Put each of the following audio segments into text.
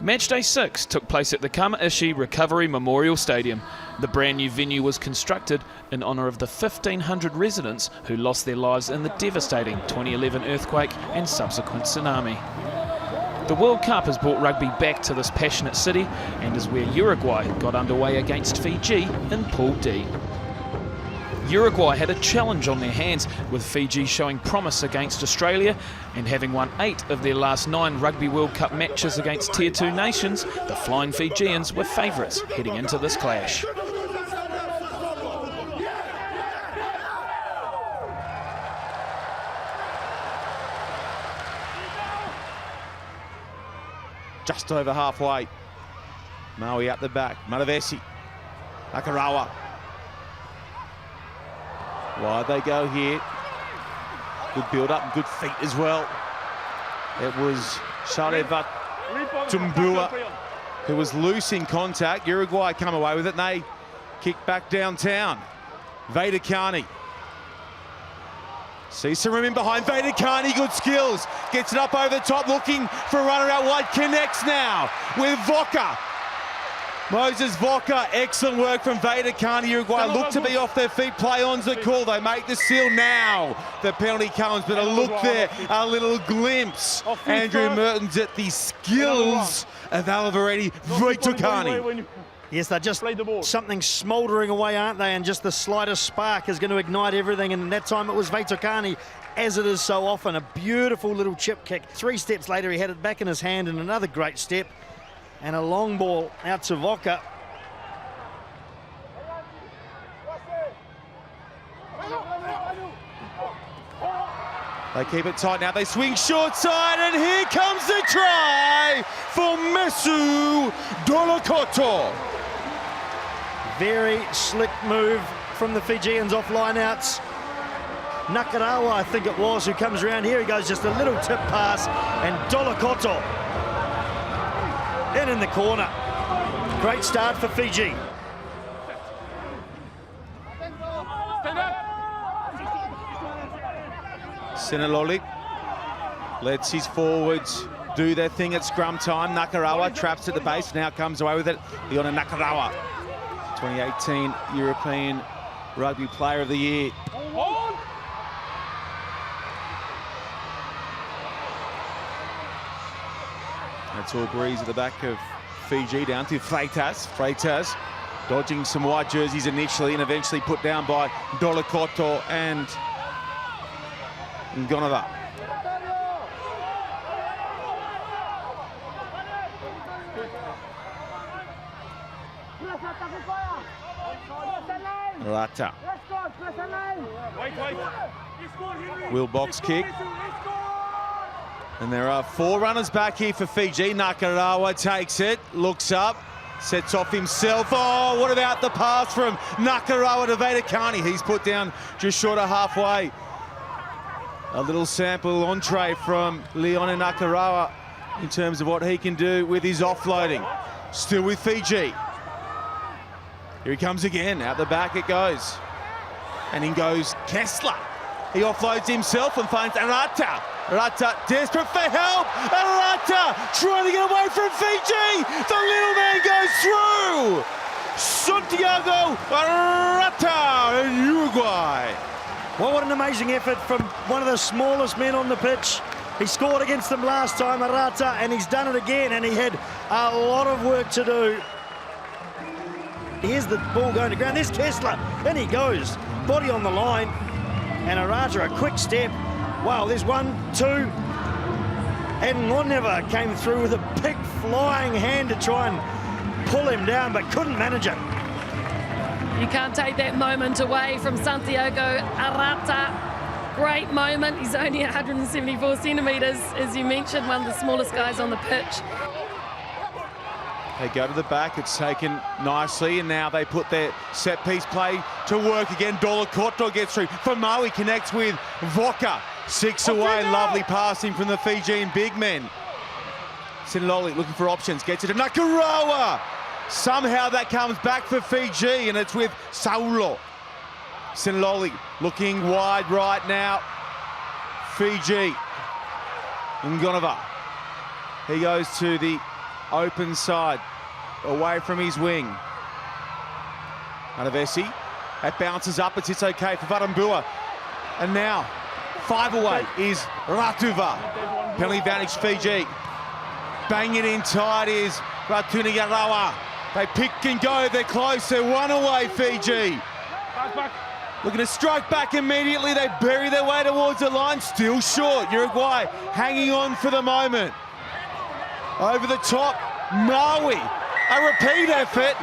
Matchday 6 took place at the Kamaishi Recovery Memorial Stadium. The brand new venue was constructed in honour of the 1,500 residents who lost their lives in the devastating 2011 earthquake and subsequent tsunami. The World Cup has brought rugby back to this passionate city and is where Uruguay got underway against Fiji in Pool D. Uruguay had a challenge on their hands, with Fiji showing promise against Australia, and having won 8 of their last 9 Rugby World Cup matches against Tier 2 nations, the Flying Fijians were favourites heading into this clash. Just over halfway. Maui at the back, Matavesi, Nakarawa. Wide they go here. Good build-up and good feet as well. It was Shareva Tumbua who was loose in contact. Uruguay come away with it and they kick back downtown. Vedekani. See some room in behind. Vedekani, good skills. Gets it up over the top, looking for a runner out wide. Connects now with Voka. Moses Voka, excellent work from Vedekani. Uruguay look to be off their feet, play on's the call. They make the seal now. The penalty comes, but a look there, a little glimpse. Andrew Mertens at the skills of Alvaretti. Vedekani. Yes, they're just something smouldering away, aren't they? And just the slightest spark is going to ignite everything. And that time it was Vedekani, as it is so often. A beautiful little chip kick. 3 steps later, he had it back in his hand, and another great step. And a long ball out to Voka. They keep it tight now. They swing short side, and here comes the try for Mesu Dolokoto. Very slick move from the Fijians off lineouts. Nakarawa, I think it was, who comes around here. He goes just a little tip pass, and Dolokoto in the corner. Great start for Fiji. Sinaloli lets his forwards do their thing at scrum time. Nakarawa traps at the base, now comes away with it. Leona Nakarawa, 2018 European Rugby Player of the Year. That's all breeze at the back of Fiji, down to Freitas. Freitas dodging some white jerseys initially and eventually put down by Dolokoto and Ngonova. Rata. Will box kick. And there are 4 runners back here for Fiji. Nakarawa takes it, looks up, sets off himself. Oh, what about the pass from Nakarawa to Vedekani? He's put down just short of halfway. A little sample entree from Leona Nakarawa in terms of what he can do with his offloading. Still with Fiji. Here he comes again, out the back it goes. And in goes Kessler. He offloads himself and finds Arata. Arata desperate for help. Arata trying to get away from Fiji. The little man goes through. Santiago Arata in Uruguay. Well, what an amazing effort from one of the smallest men on the pitch. He scored against them last time, Arata, and he's done it again, and he had a lot of work to do. Here's the ball going to ground. There's Kessler. In he goes. Body on the line. And Arata, a quick step. Wow, there's 1, 2. And Ngoneva came through with a big flying hand to try and pull him down, but couldn't manage it. You can't take that moment away from Santiago Arata. Great moment. He's only 174 centimetres, as you mentioned, one of the smallest guys on the pitch. They go to the back, it's taken nicely, and now they put their set-piece play to work again. Dolokoto gets through. Famaui connects with Voka. 6 away, lovely passing from the Fijian big men. Sinaloli looking for options, gets it to Nakarawa. Somehow that comes back for Fiji, and it's with Saulo. Sinaloli looking wide right now. Fiji. Ngonova. He goes to the open side, away from his wing. Manavesi, that bounces up, it's okay for Varambua. And now, 5 away is Ratuva. Penalty advantage Fiji. Bang it in tight is Ratunigarawa. They pick and go, they're close, they're 1 away Fiji. Looking to strike back immediately, they bury their way towards the line, still short. Uruguay hanging on for the moment. Over the top, Maui, a repeat effort.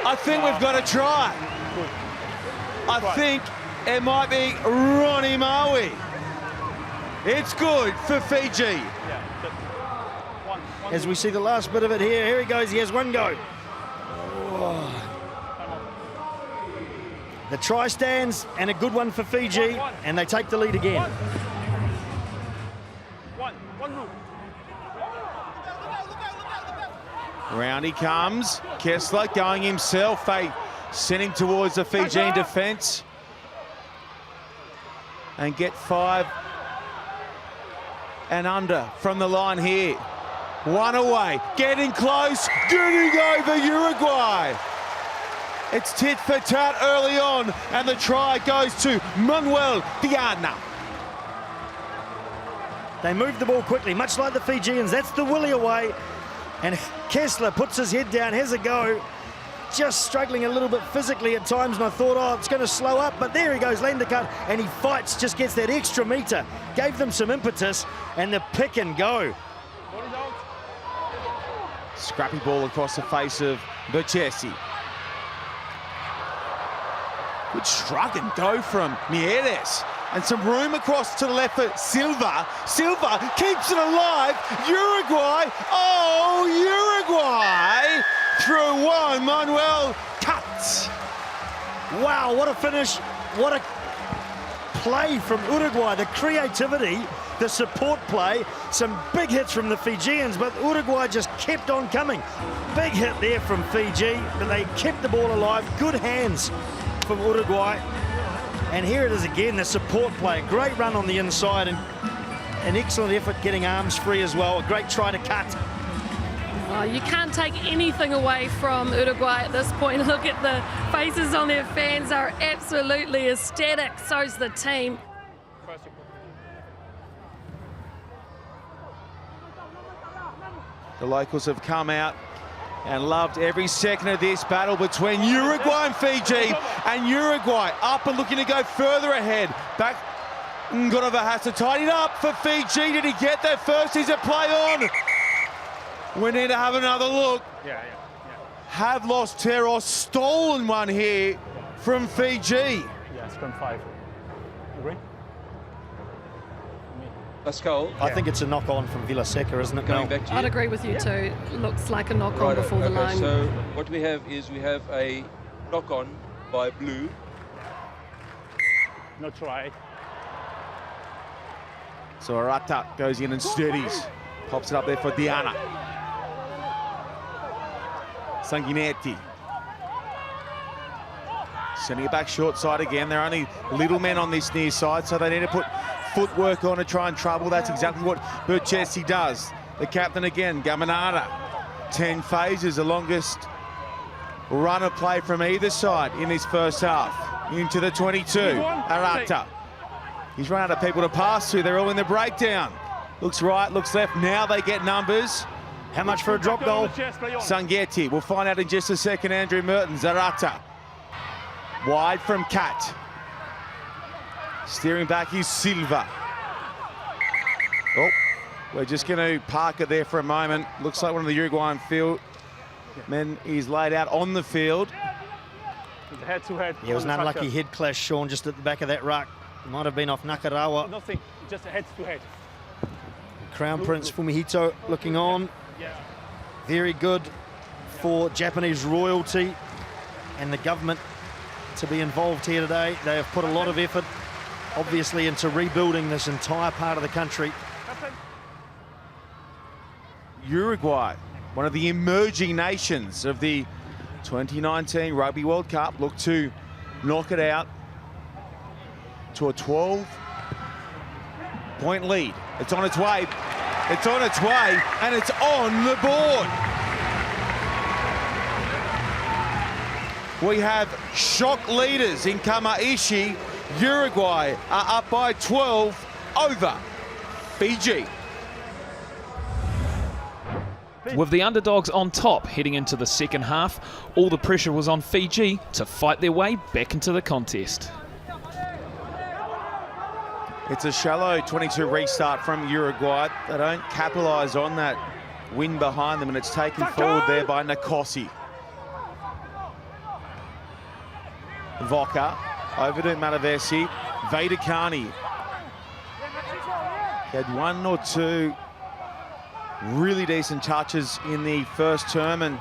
I think we've got to try. I think it might be Ronnie Maui. It's good for Fiji. As we see the last bit of it here, he goes, he has 1 go. Oh. The try stands, and a good one for Fiji, and they take the lead again. Round he comes, Kessler going himself. They send him towards the Fijian defence and get 5 and under from the line here. 1 away, getting close, getting over Uruguay. It's tit for tat early on, and the try goes to Manuel Diana. They move the ball quickly, much like the Fijians. That's the Willie away. And Kessler puts his head down, has a go. Just struggling a little bit physically at times, and I thought, oh, it's going to slow up. But there he goes, Lendercut, and he fights, just gets that extra metre. Gave them some impetus, and the pick and go. Scrappy ball across the face of Berchesi. Good shrug and go from Mieres. And some room across to the left for Silva. Silva keeps it alive. Uruguay. Oh, Uruguay. Through 1, Manuel cuts. Wow, what a finish. What a play from Uruguay. The creativity, the support play. Some big hits from the Fijians, but Uruguay just kept on coming. Big hit there from Fiji, but they kept the ball alive. Good hands from Uruguay. And here it is again, the support play. Great run on the inside and an excellent effort getting arms free as well. A great try to cut. Oh, you can't take anything away from Uruguay at this point. Look at the faces on their fans, are absolutely ecstatic. So's the team. The locals have come out and loved every second of this battle between Uruguay and Fiji. And Uruguay up and looking to go further ahead. Back, Ngorova has to tidy it up for Fiji. Did he get there first? Is it play on? We need to have another look. Have lost Teros, stolen one here from Fiji. Yeah, scrum 5. Agree? Pascal. I think it's a knock-on from Villaseca, isn't it, Mel? Back to I'd you. agree with you too. Looks like a knock-on Right, before the okay, line. So what we have is we have a knock-on by Blue. No try. So Arata goes in and steadies. Pops it up there for Diana. Sanguinetti. Sending it back short side again. There are only little men on this near side, so they need to put footwork on to try and trouble. That's exactly what Berchesi does. The captain again, Gamanara. 10 phases, the longest run of play from either side in this first half. Into the 22, Arata. He's run out of people to pass to. They're all in the breakdown. Looks right, looks left. Now they get numbers. How much for a drop goal? Sangetti. We'll find out in just a second. Andrew Mertens, Arata. Wide from Cat. Steering back is Silva. Oh, we're just going to park it there for a moment. Looks like one of the Uruguayan field men is laid out on the field. Head-to-head. Yeah, it was an unlucky head clash, Sean, just at the back of that ruck. It might have been off Nakarawa. Nothing, just a head-to-head. Crown Prince Fumihito looking on. Very good for Japanese royalty and the government to be involved here today. They have put a lot of effort, obviously, into rebuilding this entire part of the country. Uruguay, one of the emerging nations of the 2019 Rugby World Cup, look to knock it out to a 12-point lead. It's on its way. It's on its way, and it's on the board. We have shock leaders in Kamaishi. Uruguay are up by 12 over Fiji. With the underdogs on top heading into the second half, all the pressure was on Fiji to fight their way back into the contest. It's a shallow 22 restart from Uruguay. They don't capitalise on that win behind them, and it's taken forward there by Nkosi. Voka over to Matavesi. Vedakani had one or two really decent touches in the first term, and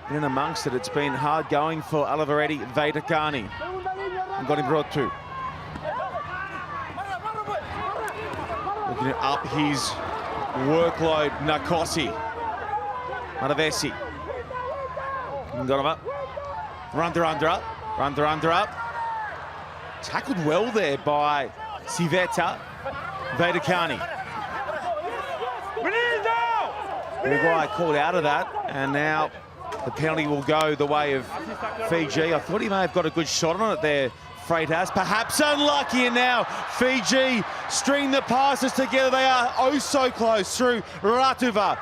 in amongst it, it's been hard going for Oliveretti. Vedakani and got him brought to. Looking to up his workload, Nkosi. Matavesi. Got him up. Under up. Tackled well there by Civetta. Vedakani. Uruguay called out of that, and now the penalty will go the way of Fiji. I thought he may have got a good shot on it there, Freitas. Perhaps unlucky, and now Fiji string the passes together. They are oh so close through Ratuva.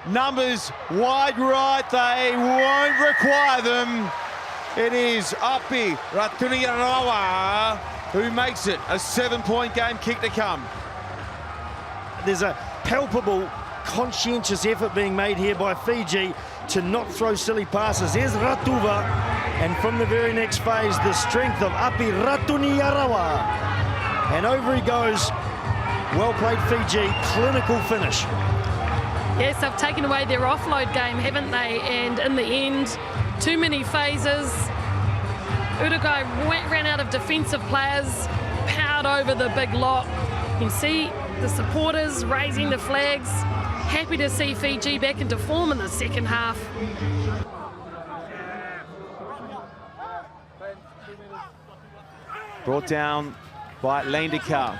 Numbers wide right, they won't require them. It is Api Ratuniarawa who makes it a 7-point game, kick to come. There's a palpable, conscientious effort being made here by Fiji to not throw silly passes. Here's Ratuva, and from the very next phase, the strength of Api Ratuniarawa. And over he goes. Well played, Fiji. Clinical finish. Yes, they've taken away their offload game, haven't they? And in the end, too many phases. Uruguay ran out of defensive players, powered over the big lot. You can see the supporters raising the flags. Happy to see Fiji back into form in the second half. Brought down by Lendika.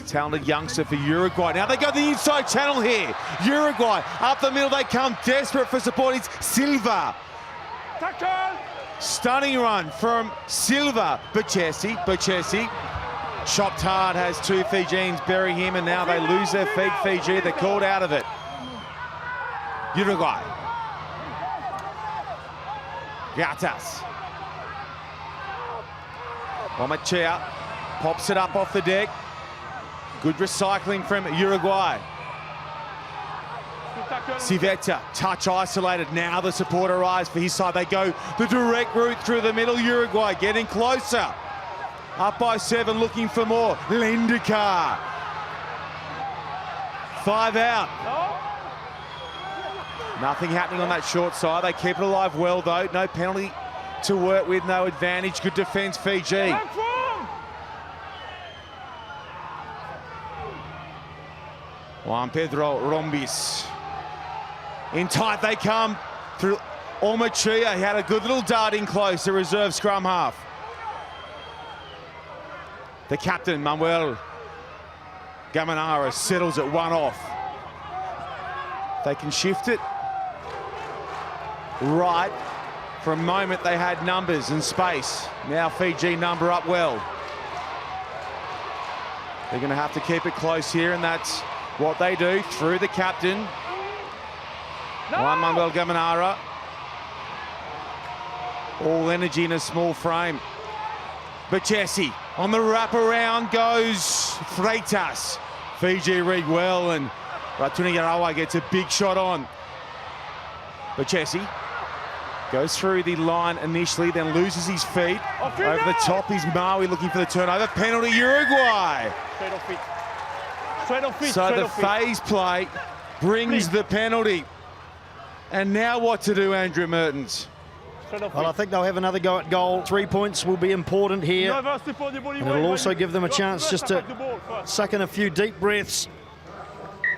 Talented youngster for Uruguay. Now they go the inside channel here. Uruguay up the middle, they come desperate for support. It's Silva. Stunning run from Silva. Bachesi. Chopped hard, has two Fijians bury him, and now they lose their feet. Fiji, they're called out of it. Uruguay. Gatas. Omachea pops it up off the deck. Good recycling from Uruguay. Civetta, touch isolated. Now the support arrives for his side. They go the direct route through the middle. Uruguay getting closer. Up by 7, looking for more. Lendika. 5 out. Nothing happening on that short side. They keep it alive well, though. No penalty to work with, no advantage. Good defence, Fiji. Juan Pedro Rombis. In tight they come through Omachia. He had a good little dart in close, the reserve scrum half. The captain, Manuel Gamanara, settles it one off. They can shift it right. For a moment, they had numbers and space. Now Fiji number up well. They're going to have to keep it close here, and that's what they do through the captain. Juan Manuel Gamanara. All energy in a small frame. Bachesi on the wraparound goes Freitas. Fiji read well, and Ratuniarawa gets a big shot on. Bachesi goes through the line initially, then loses his feet. Over the top is Maui looking for the turnover. Penalty Uruguay. So the phase play brings the penalty. And now what to do, Andrew Mertens? Well, I think they'll have another go at goal. 3 points will be important here. And it'll also give them a chance just to suck in a few deep breaths.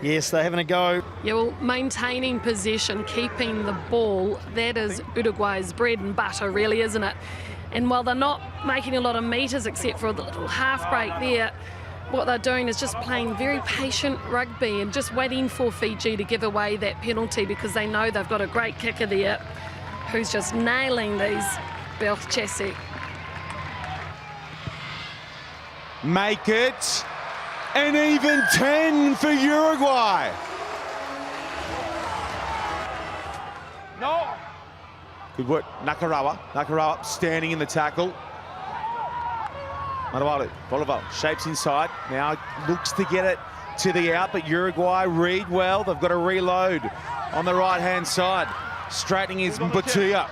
Yes, they're having a go. Yeah, well, maintaining possession, keeping the ball, that is Uruguay's bread and butter, really, isn't it? And while they're not making a lot of metres except for the little half break there, what they're doing is just playing very patient rugby and just waiting for Fiji to give away that penalty, because they know they've got a great kicker there who's just nailing these Belchesi. Make it an even 10 for Uruguay. No. Good work, Nakarawa. Nakarawa standing in the tackle. Matawalu, Bolivar shapes inside. Now looks to get it to the out, but Uruguay read well. They've got to reload on the right-hand side. Straightening his Mbutuya.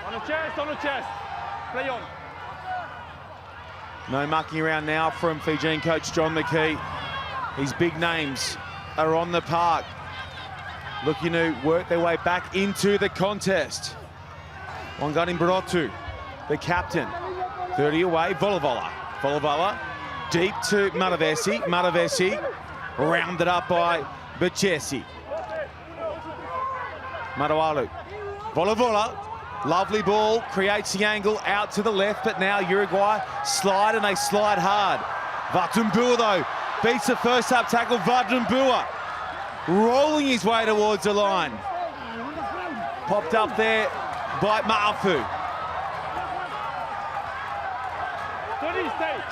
On the chest. Play on. No mucking around now from Fijian coach John McKee. His big names are on the park, looking to work their way back into the contest. Wangani Barotu, the captain. 30 away, Volavala. Volavala deep to Matavesi. Matavesi rounded up by Bachesi. Matawalu. Volavala. Lovely ball, creates the angle out to the left, but now Uruguay slide and they slide hard. Vatumbua though, beats the first up tackle. Vatumbua rolling his way towards the line. Popped up there by Ma'afu.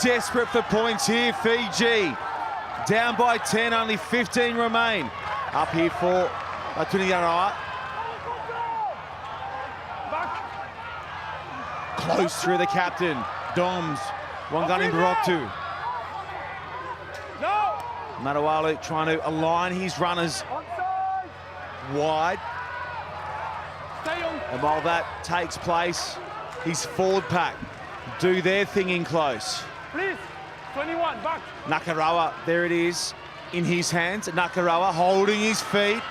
Desperate for points here, Fiji. Down by 10, only 15 remain. Up here for Atuniarawa. Close through the captain, Doms, Wangani Barotu. No. Matawalu trying to align his runners wide. Stay on. And while that takes place, his forward pack do their thing in close. Please. 21, back. Nakarawa, there it is, in his hands. Nakarawa holding his feet.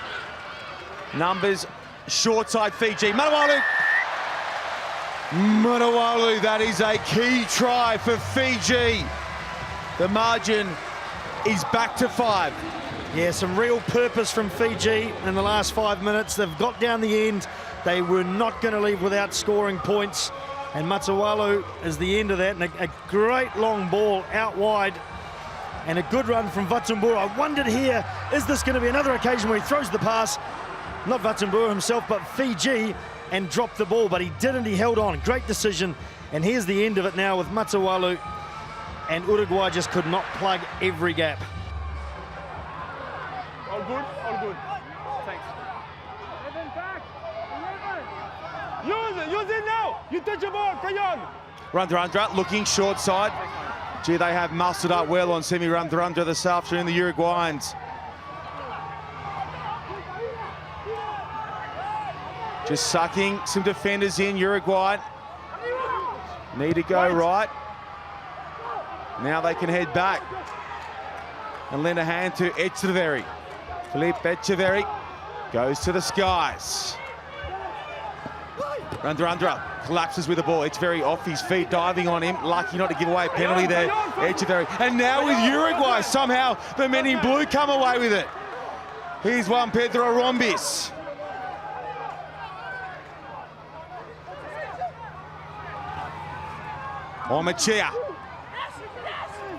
Numbers, short side Fiji. Matawalu. Matawalu, that is a key try for Fiji. The margin is back to 5. Yeah, some real purpose from Fiji in the last 5 minutes. They've got down the end. They were not going to leave without scoring points. And Matawalu is the end of that. And a great long ball out wide. And a good run from Vatumbua. I wondered here, is this going to be another occasion where he throws the pass? Not Vatumbua himself, but Fiji, and dropped the ball, but he didn't. He held on. Great decision. And here's the end of it now with Matawalu. And Uruguay just could not plug every gap. All good, all good. Thanks. Use it now. You touch the ball, play on. Rundra looking short side. Gee, they have mustered up well on Semi Rundra this afternoon, the Uruguayans. Just sucking some defenders in, Uruguay. Need to go right. Now they can head back and lend a hand to Echeverri. Philippe Echeverri goes to the skies. Rundra collapses with the ball. Echeverri off his feet, diving on him. Lucky not to give away a penalty there, Echeverri. And now with Uruguay, somehow the men in blue come away with it. Here's Juan Pedro Rombis. Omachia.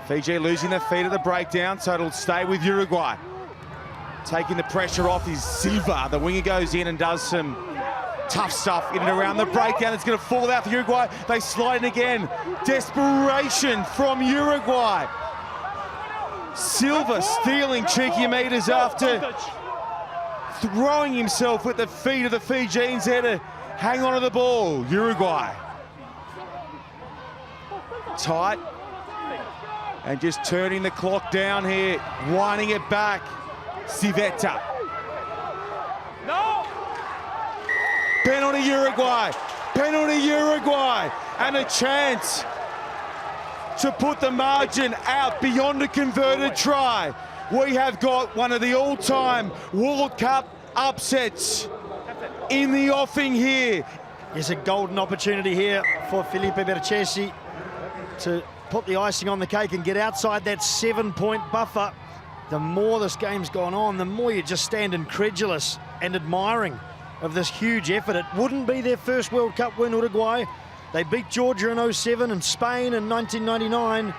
Fiji losing their feet at the breakdown, so it'll stay with Uruguay. Taking the pressure off is Silva. The winger goes in and does some tough stuff in and around the breakdown. It's going to fall out for Uruguay. They slide in again. Desperation from Uruguay. Silva stealing cheeky meters after throwing himself at the feet of the Fijians there to hang on to the ball. Uruguay. Tight. And just turning the clock down here, winding it back. Civetta. No! Penalty Uruguay. Penalty Uruguay. And a chance to put the margin out beyond a converted try. We have got one of the all-time World Cup upsets in the offing here. There's a golden opportunity here for Felipe Berchesi to put the icing on the cake and get outside that 7-point buffer. The more this game's gone on, the more you just stand incredulous and admiring of this huge effort. It wouldn't be their first World Cup win, Uruguay. They beat Georgia in 07 and Spain in 1999.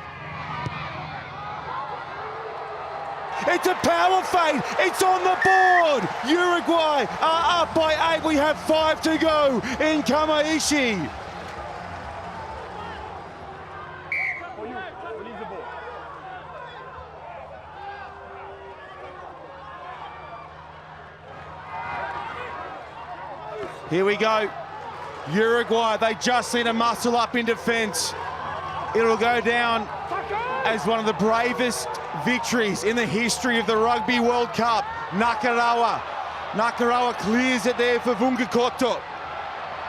It's a power fade. It's on the board. scored. Uruguay are up by 8. We have 5 to go in Kamaishi. Here we go. Uruguay, they just need to muscle up in defence. It'll go down as one of the bravest victories in the history of the Rugby World Cup. Nakarawa clears it there for Vungakoto.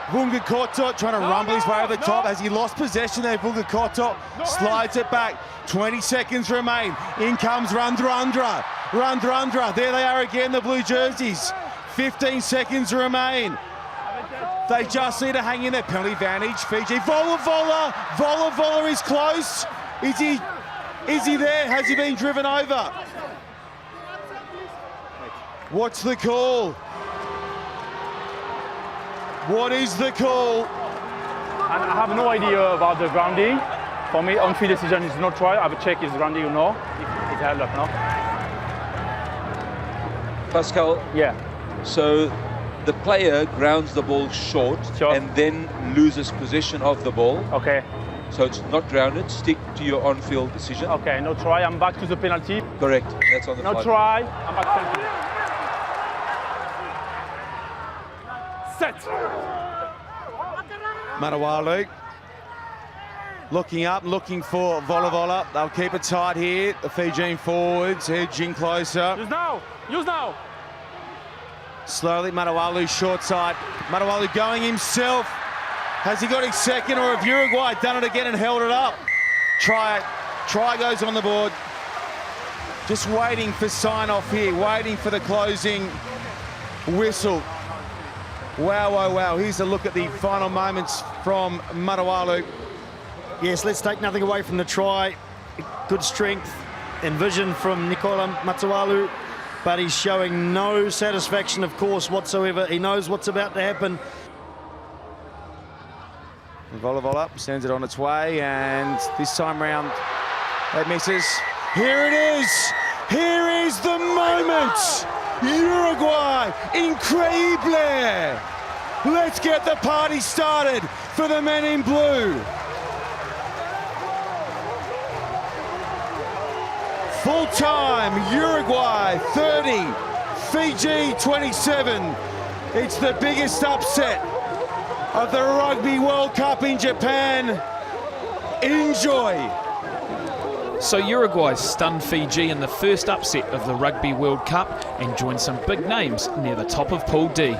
Vungakoto trying to rumble his way over the top. Has he lost possession there? Vungakoto slides it back. 20 seconds remain. In comes Randrandra. There they are again, the blue jerseys. 15 seconds remain. They just need to hang in there. Penalty advantage, Fiji. Vola is close. Is he there? Has he been driven over? What's the call? What is the call? I have no idea about the grounding. For me, on-field decision is no try. I will check his grounding, you know, if it held up, no? Pascal, Yeah. so the player grounds the ball short and then loses possession of the ball. Okay. So it's not grounded. Stick to your on-field decision. Okay, no try. I'm back to the penalty. Correct. That's on the No flag. try. I'm back to penalty. Set. Matawalu looking up, looking for Vola. They'll keep it tight here. The Fijian forwards edging closer. Use now. Use now. Slowly, Matawalu short side. Matawalu going himself. Has he got his second, or have Uruguay done it again and held it up? Try goes on the board. Just waiting for sign-off here, waiting for the closing whistle. Wow, wow, wow. Here's a look at the final moments from Matawalu. Yes, let's take nothing away from the try. Good strength and vision from Nicola Matawalu, but he's showing no satisfaction, of course, whatsoever. He knows what's about to happen. Vola sends it on its way, and this time round, that misses. Here it is. Here is the moment. Uruguay, incredible. Let's get the party started for the men in blue. Full time, Uruguay 30, Fiji 27. It's the biggest upset of the Rugby World Cup in Japan. Enjoy. So Uruguay stunned Fiji in the first upset of the Rugby World Cup and joined some big names near the top of Pool D.